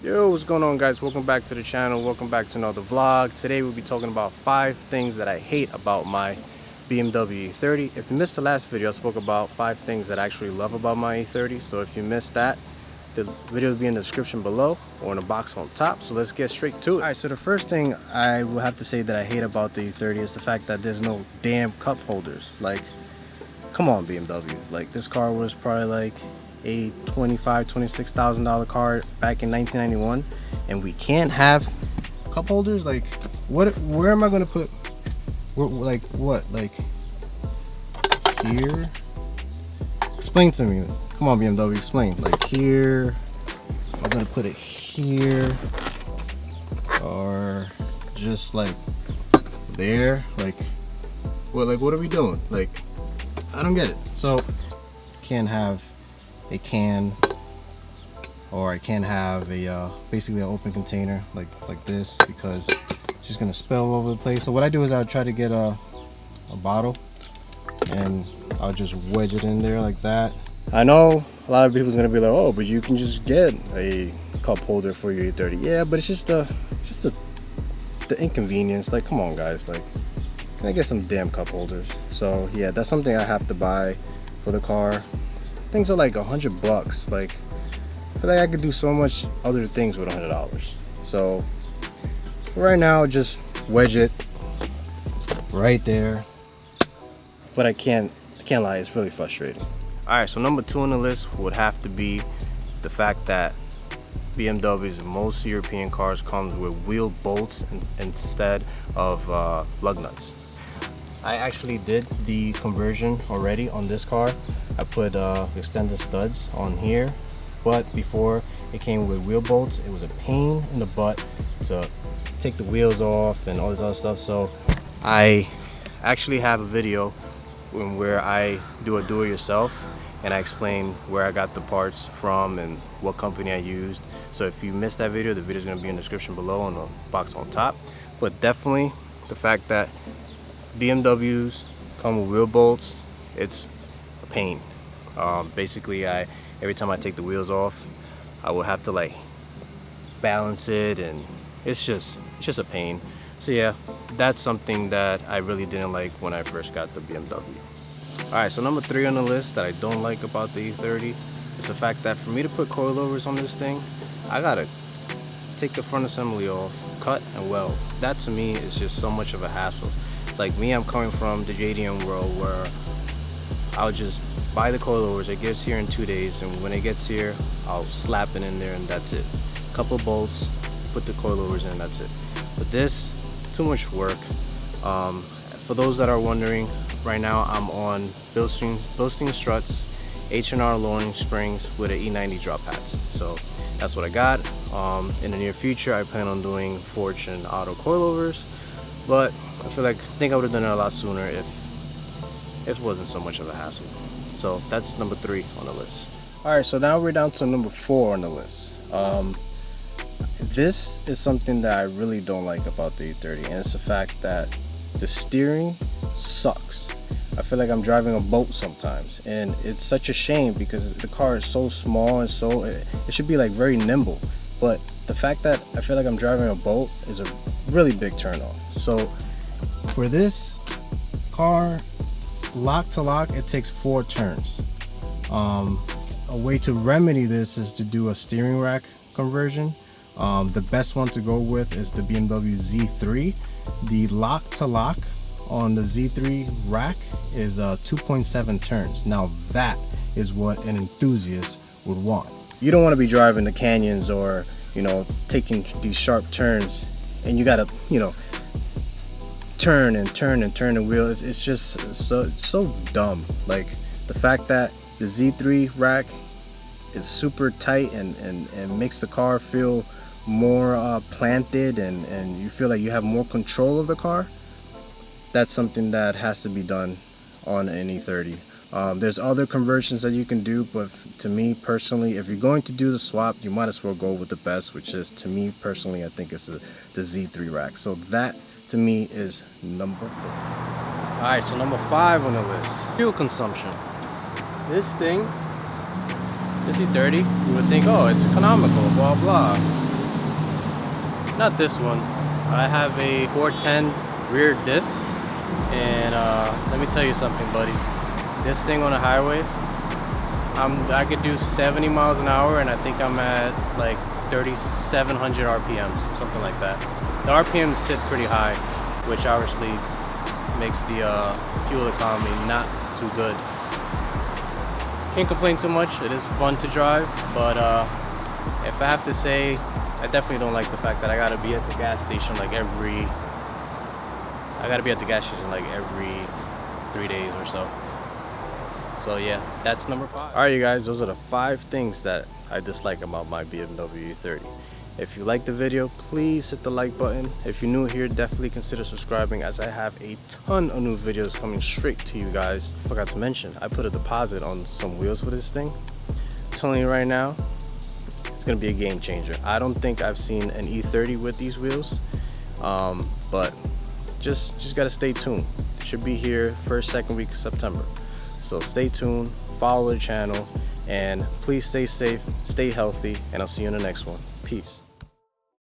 Yo, what's going on, guys? Welcome back to the channel. Welcome back to another vlog. Today we'll be talking about 5 things that I hate about my BMW E30. If you missed the last video, I spoke about 5 things that I actually love about my E30. So if you missed that, the video will be in the description below or in the box on top. So let's get straight to it. Alright, so the first thing I will have to say that I hate about the E30 is the fact that there's no damn cup holders. Like, come on, BMW. Like, this car was probably like a $26,000 car back in 1991, and we can't have cup holders. Like, what? Where am I gonna put? Like what? Like here? Explain to me. Come on, BMW, explain. Like here? I'm gonna put it here, or just like there? Like what? Like what are we doing? Like, I don't get it. So can't have a can, or I can't have a basically an open container like this, because it's just gonna spill all over the place. So what I do is I'll try to get a bottle and I'll just wedge it in there like that. I know a lot of people's gonna be like, oh, but you can just get a cup holder for your E30. Yeah, but it's just the inconvenience. Like, come on, guys, like, can I get some damn cup holders? So yeah, that's something I have to buy for the car. Things are like $100. Like, I feel like I could do so much other things with $100. So right now, just wedge it right there. But I can't lie, it's really frustrating. All right, so number 2 on the list would have to be the fact that BMW's most European cars comes with wheel bolts instead of lug nuts. I actually did the conversion already on this car. I put extended studs on here, but before it came with wheel bolts, it was a pain in the butt to take the wheels off and all this other stuff. So I actually have a video where I do a do-it-yourself, and I explain where I got the parts from and what company I used. So if you missed that video, the video is going to be in the description below and the box on top. But definitely the fact that BMWs come with wheel bolts, it's a pain. Basically, every time I take the wheels off, I will have to like balance it, and it's just a pain. So yeah, that's something that I really didn't like when I first got the BMW. Alright, so number 3 on the list that I don't like about the E30 is the fact that for me to put coilovers on this thing, I gotta take the front assembly off, cut and weld. That to me is just so much of a hassle. Like me, I'm coming from the JDM world where I'll just buy the coilovers. It gets here in 2 days, and when it gets here, I'll slap it in there and that's it. Couple bolts, put the coilovers in, that's it. But this, too much work. For those that are wondering, right now I'm on Bilstein struts, H&R lowering springs with an E90 drop pads. So that's what I got. In the near future, I plan on doing Fortune auto coilovers, but I think I would have done it a lot sooner if it wasn't so much of a hassle. So that's number 3 on the list. Alright, so now we're down to number 4 on the list. This is something that I really don't like about the E30, and it's the fact that the steering sucks. I feel like I'm driving a boat sometimes, and it's such a shame because the car is so small and so it should be like very nimble. But the fact that I feel like I'm driving a boat is a really big turnoff. So for this car, lock to lock, it takes 4 turns. A way to remedy this is to do a steering rack conversion. The best one to go with is the BMW Z3. The lock to lock on the Z3 rack is 2.7 turns. Now that is what an enthusiast would want. You don't want to be driving the canyons or, you know, taking these sharp turns, and you gotta, you know, turn and turn and turn the wheel. It's just so dumb. Like, the fact that the Z3 rack is super tight and makes the car feel more planted, and you feel like you have more control of the car. That's something that has to be done on an E30. There's other conversions that you can do, but to me personally, if you're going to do the swap, you might as well go with the best, which is, to me personally, I think it's the Z3 rack. So that to me is number 4. All right, so number 5 on the list, fuel consumption. This thing, this E30, you would think, oh, it's economical, blah blah. not this one. I have a 410 rear diff, and let me tell you something, buddy. This thing on the highway, I could do 70 miles an hour, and I think I'm at like 3,700 RPMs, something like that. The RPMs sit pretty high, which obviously makes the fuel economy not too good. Can't complain too much. It is fun to drive, but if I have to say, I definitely don't like the fact that I gotta be at the gas station like every 3 days or so. So yeah, that's number 5. All right, you guys, those are the 5 things that I dislike about my BMW E30. If you like the video, please hit the like button. If you're new here, definitely consider subscribing, as I have a ton of new videos coming straight to you guys. Forgot to mention, I put a deposit on some wheels for this thing. I'm telling you right now, it's gonna be a game changer. I don't think I've seen an E30 with these wheels, but just gotta stay tuned. It should be here first, second week of September. So stay tuned, follow the channel, and please stay safe, stay healthy, and I'll see you in the next one. Peace.